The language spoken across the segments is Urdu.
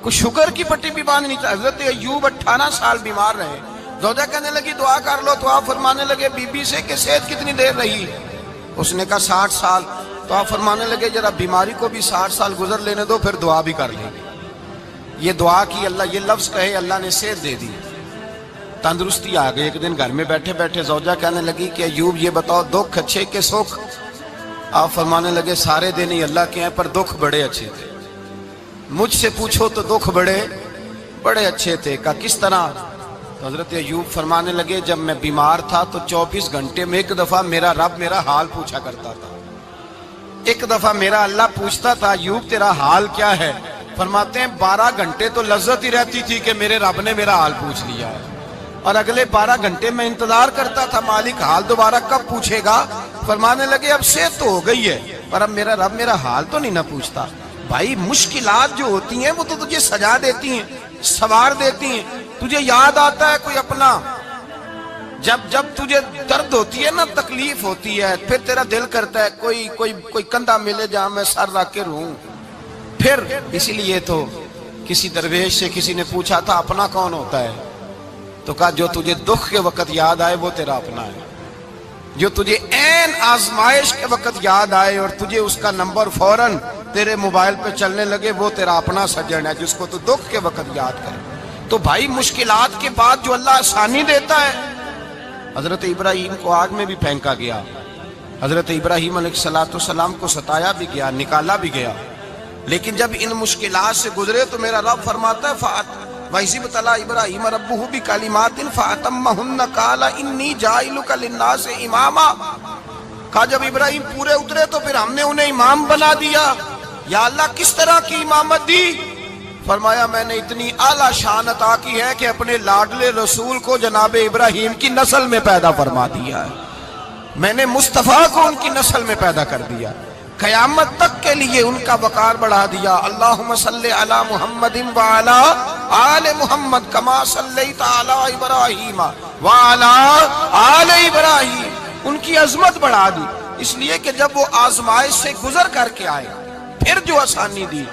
کوئی شوگر کی پٹی بھی باندھ نہیں تھا. حضرت ایوب 18 سال بیمار رہے. زوجہ کہنے لگی دعا کر لو تو آپ فرمانے لگے بی بی سے کہ صحت کتنی دیر رہی؟ اس نے کہا 60 سال. تو آپ فرمانے لگے ذرا بیماری کو بھی 60 سال گزر لینے دو پھر دعا بھی کر لیں گے. یہ دعا کی اللہ، یہ لفظ کہے اللہ نے صحت دے دی، تندرستی آ گئی. ایک دن گھر میں بیٹھے بیٹھے زوجہ کہنے لگی کہ ایوب یہ بتاؤ دکھ اچھے کہ سکھ؟ آپ فرمانے لگے سارے دن ہی اللہ کے ہیں پر دکھ بڑے اچھے تھے. مجھ سے پوچھو تو دکھ بڑے اچھے تھے. کہا کس طرح؟ تو حضرت ایوب فرمانے لگے جب میں بیمار تھا تو 24 گھنٹے میں ایک دفعہ میرا رب میرا حال پوچھا کرتا تھا. ایک دفعہ میرا اللہ پوچھتا تھا ایوب تیرا حال کیا ہے؟ فرماتے ہیں 12 گھنٹے تو لذت ہی رہتی تھی کہ میرے رب نے میرا حال پوچھ لیا ہے، اور اگلے 12 گھنٹے میں انتظار کرتا تھا مالک حال دوبارہ کب پوچھے گا. فرمانے لگے اب صحت تو ہو گئی ہے پر اب میرا رب میرا حال تو نہیں نہ پوچھتا. بھائی مشکلات جو ہوتی ہیں وہ تو تجھے سجا دیتی ہیں، سوار دیتی ہیں. تجھے یاد آتا ہے کوئی اپنا، جب تجھے درد ہوتی ہے نا، تکلیف ہوتی ہے، پھر تیرا دل کرتا ہے کوئی کندھا ملے جہاں میں سر رکھ کے رہوں. پھر اسی لیے تو کسی درویش سے کسی نے پوچھا تھا اپنا کون ہوتا ہے؟ تو کہا جو تجھے دکھ کے وقت یاد آئے وہ تیرا اپنا ہے. جو تجھے عین آزمائش کے وقت یاد آئے اور تجھے اس کا نمبر فوراً تیرے موبائل پہ چلنے لگے وہ تیرا اپنا سجن ہے جس کو تو دکھ کے وقت یاد کرے. تو بھائی مشکلات کے بعد جو اللہ آسانی دیتا ہے. حضرت ابراہیم کو آگ میں بھی پھینکا گیا، حضرت ابراہیم علیہ السلام کو ستایا بھی گیا، نکالا بھی گیا، لیکن جب ان مشکلات سے گزرے تو میرا رب فرماتا ہے وَإِذِ ابْتَلَىٰ إِبْرَاهِيمَ رَبُّهُ بِكَلِمَاتٍ فَأَتَمَّهُنَّ قَالَ إِنِّي جَاعِلُكَ لِلنَّاسِ إِمَامًا. کہا جب ابراہیم پورے اترے تو پھر ہم نے انہیں امام بنا دیا. یا اللہ کس طرح کی امامت دی؟ فرمایا میں نے اتنی اعلیٰ شان عطا کی ہے کہ اپنے لاڈلے رسول کو جناب ابراہیم کی نسل میں پیدا فرما دیا ہے. میں نے مصطفیٰ کو ان کی نسل میں پیدا کر دیا، قیامت تک کے لیے ان کا وقار بڑھا دیا. اللہم صلی علی محمد وعلی آل محمد کما صلیت علی ابراہیم وعلی آل ابراہیم. ان کی عظمت بڑھا دی، اس لیے کہ جب وہ آزمائش سے گزر کر کے آئے پھر جو آسانی دی.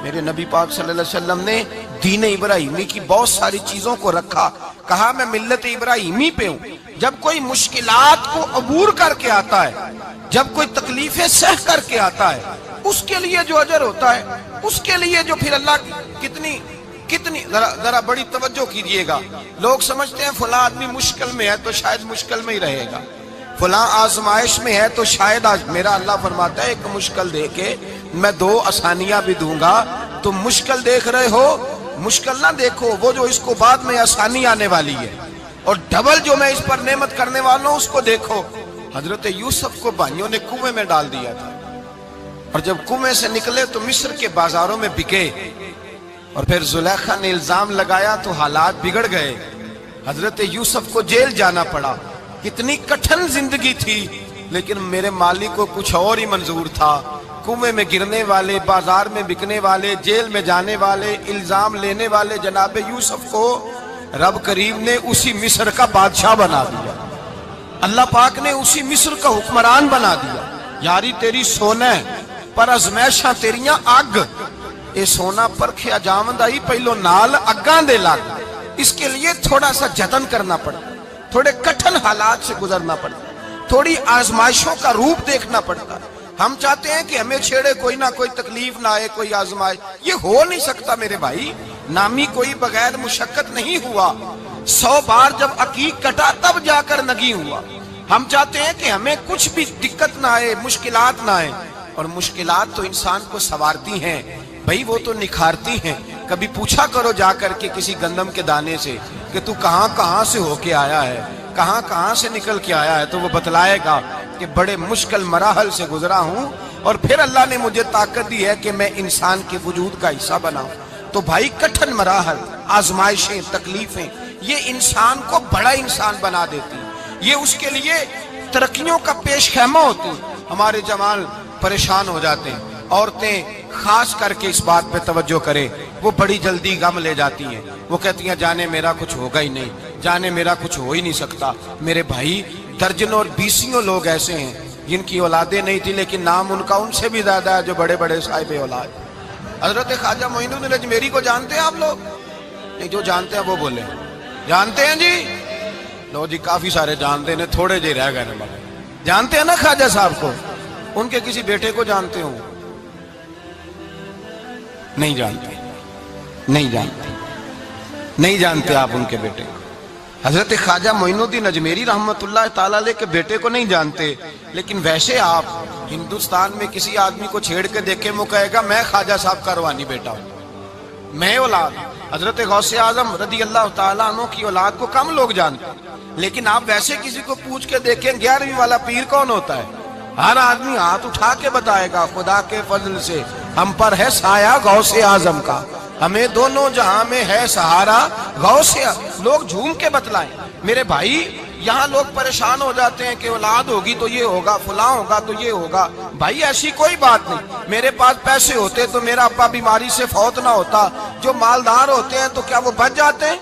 میرے نبی پاک صلی اللہ علیہ وسلم نے دین ابراہیمی کی بہت ساری چیزوں کو رکھا. کہا میں ملت ابراہیمی پہ ہوں. جب کوئی مشکلات کو عبور کر کے آتا ہے، جب کوئی تکلیفیں سہ کر کے آتا ہے، اس کے لیے جو اجر ہوتا ہے، اس کے لیے جو پھر اللہ کتنی ذرا بڑی توجہ کیجئے گا. لوگ سمجھتے ہیں فلاں آدمی مشکل میں ہے تو شاید مشکل میں ہی رہے گا، فلاں آزمائش میں ہے تو شاید میرا اللہ فرماتا ہے ایک مشکل دے کے میں 2 آسانیاں بھی دوں گا. تم مشکل دیکھ رہے ہو، مشکل نہ دیکھو، وہ جو اس کو بعد میں آسانی آنے والی ہے، اور ڈبل جو میں اس پر نعمت کرنے والا ہوں اس کو دیکھو. حضرت یوسف کو بھائیوں نے کنویں میں ڈال دیا تھا، اور جب کنویں سے نکلے تو مصر کے بازاروں میں بکے، اور پھر زلیخا نے الزام لگایا تو حالات بگڑ گئے. حضرت یوسف کو جیل جانا پڑا. کتنی کٹھن زندگی تھی، لیکن میرے مالک کو کچھ اور ہی منظور تھا. کنویں میں گرنے والے، بازار میں بکنے والے، جیل میں جانے والے، الزام لینے والے جناب یوسف کو رب کریم نے اسی مصر کا بادشاہ بنا دیا. اللہ پاک نے اسی مصر کا حکمران بنا دیا. یاری تیری سونا ہے پر ازمیشاں تیریاں اگ. اے سونا پرکھیا جاوند آئی پہلو نال اگاں دے لگ. اس کے لیے تھوڑا سا جتن کرنا پڑتا، تھوڑے کٹھن حالات سے گزرنا پڑتا، تھوڑی آزمائشوں کا روپ دیکھنا پڑتا. ہم چاہتے ہیں کہ ہمیں چھیڑے کوئی نہ کوئی تکلیف نہ آئے، کوئی آزمائش. یہ ہو نہیں سکتا میرے بھائی. نامی کوئی بغیر مشقت نہیں ہوا. 100 بار جب عقیق کٹا تب جا کر نگی ہوا. ہم چاہتے ہیں کہ ہمیں کچھ بھی دقت نہ آئے، مشکلات نہ آئے. اور مشکلات تو انسان کو سنوارتی ہیں بھائی، وہ تو نکھارتی ہیں. کبھی پوچھا کرو جا کر کے کسی گندم کے دانے سے کہ تو کہاں سے ہو کے آیا ہے، کہاں سے نکل کے آیا ہے، تو وہ بتلائے گا کہ بڑے مشکل مراحل سے گزرا ہوں اور پھر اللہ نے مجھے طاقت دی ہے کہ میں انسان کے وجود کا حصہ بناؤں. تو بھائی کٹھن مراحل، آزمائشیں، تکلیفیں یہ انسان کو بڑا انسان بنا دیتی، یہ اس کے لیے ترقیوں کا پیش خیمہ ہوتی. ہمارے جوان پریشان ہو جاتے ہیں، عورتیں خاص کر کے اس بات پہ توجہ کرے، وہ بڑی جلدی غم لے جاتی ہیں. وہ کہتی ہیں جانے میرا کچھ ہوگا ہی نہیں، جانے میرا کچھ ہو ہی نہیں سکتا. میرے بھائی درجنوں اور بیسیوں لوگ ایسے ہیں جن کی اولادیں نہیں تھی لیکن نام ان کا ان سے بھی زیادہ ہے جو بڑے بڑے صاحب اولاد. حضرت خواجہ معین الدین اجمیری کو جانتے ہیں آپ لوگ؟ نہیں، جو جانتے ہیں وہ بولے جانتے ہیں جی؟ لو جی، کافی سارے جانتے ہیں، تھوڑے جی رہ گئے نا۔ جانتے ہیں نا خواجہ صاحب کو؟ ان کے کسی بیٹے کو جانتے ہوں؟ نہیں جانتے، نہیں جانتے، نہیں جانتے آپ ان کے بیٹے کو۔ حضرت خواجہ معین الدین اجمیری رحمت اللہ تعالی علیہ کے بیٹے کو نہیں جانتے، لیکن ویسے آپ ہندوستان میں کسی آدمی کو چھیڑ کے دیکھیں، وہ کہے گا میں خواجہ صاحب کا روحانی بیٹا ہوں، میں اولاد۔ حضرت غوث اعظم رضی اللہ تعالیٰ عنہ کی اولاد کو کم لوگ جانتے ہیں، لیکن آپ ویسے کسی کو پوچھ کے دیکھیں 11ویں والا پیر کون ہوتا ہے، ہر آدمی ہاتھ اٹھا کے بتائے گا خدا کے فضل سے ہم پر ہے سایہ غوث اعظم کا، ہمیں دونوں جہاں میں ہے سہارا غوث اعظم۔ لوگ جھوم کے بتلائیں۔ میرے بھائی، یہاں لوگ پریشان ہو جاتے ہیں کہ اولاد ہوگی تو یہ ہوگا، فلاں ہوگا تو یہ ہوگا۔ بھائی ایسی کوئی بات نہیں۔ میرے پاس پیسے ہوتے تو میرا ابا بیماری سے فوت نہ ہوتا۔ جو مالدار ہوتے ہیں تو کیا وہ بچ جاتے ہیں؟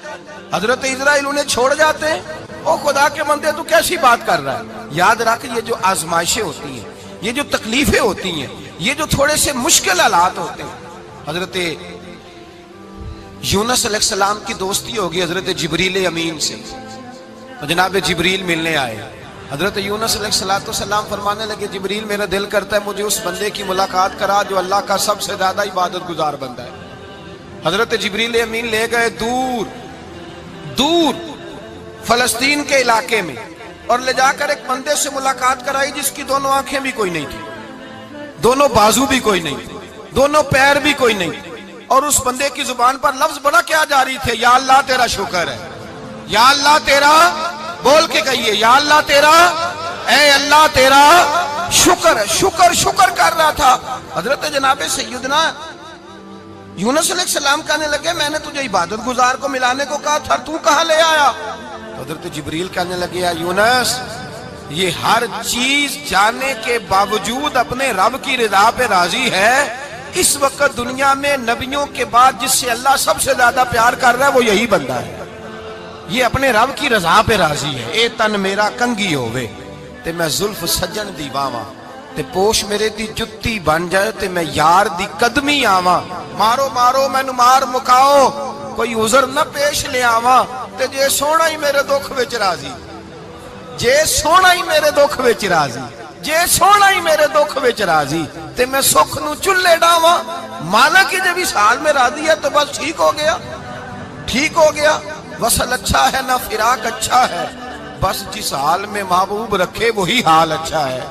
حضرت اسرائیل انہیں چھوڑ جاتے ہیں؟ او خدا کے بندے، تو کیسی بات کر رہا ہے؟ یاد رکھ، یہ جو آزمائشیں ہوتی ہیں، یہ جو تکلیفیں ہوتی ہیں، یہ جو تھوڑے سے مشکل حالات ہوتے ہیں۔ حضرت یونس علیہ السلام کی دوستی ہوگی حضرت جبریل امین سے، جناب جبریل ملنے آئے۔ حضرت یونس علیہ السلام فرمانے لگے جبریل میرا دل کرتا ہے مجھے اس بندے کی ملاقات کرا جو اللہ کا سب سے زیادہ عبادت گزار بندہ ہے۔ حضرت جبریل امین لے گئے دور دور فلسطین کے علاقے میں، اور لے جا کر ایک بندے سے ملاقات کرائی جس کی دونوں آنکھیں بھی کوئی نہیں تھی، دونوں بازو بھی کوئی نہیں تھی، دونوں پیر بھی کوئی نہیں تھی، اور اس بندے کی زبان پر لفظ بڑا کیا جاری تھے، یا اللہ تیرا شکر ہے، یا اللہ تیرا، بول کے کہیے یا اللہ تیرا، اے اللہ تیرا شکر ہے۔ شکر شکر کر رہا تھا۔ حضرت جناب سیدنا یونس علیہ السلام کہنے لگے میں نے تجھے عبادت گزار کو ملانے کو کہا تھا، تو کہاں لے آیا؟ حضرت جبریل کہنے لگے یا یونس، یہ ہر چیز جانے کے باوجود اپنے رب کی رضا پہ راضی ہے۔ اس وقت دنیا میں نبیوں کے بعد جس سے اللہ سب سے زیادہ پیار کر رہا ہے وہ یہی بندہ ہے، یہ اپنے رب کی رضا پہ راضی ہے۔ اے تن میرا کنگی ہووے تے میں زلف سجن دی باواں، تے پوش میرے دی جتی بن جائے تے میں یار دی قدمی آواں۔ مارو مارو مینوں مار مکاؤ، کوئی عذر نہ پیش لے آواں، تے جے سونا ہی میرے دکھ وچ راضی، جے سونا ہی میرے دکھ وچ راضی، جے سونا ہی میرے دکھ وچ راضی، تے میں سکھ نو چلے ڈاواں۔ مالک جب اس حال میں راضی ہے تو بس ٹھیک ہو گیا، ٹھیک ہو گیا۔ وصل اچھا ہے نہ فراق اچھا ہے، بس جس حال میں محبوب رکھے وہی حال اچھا ہے۔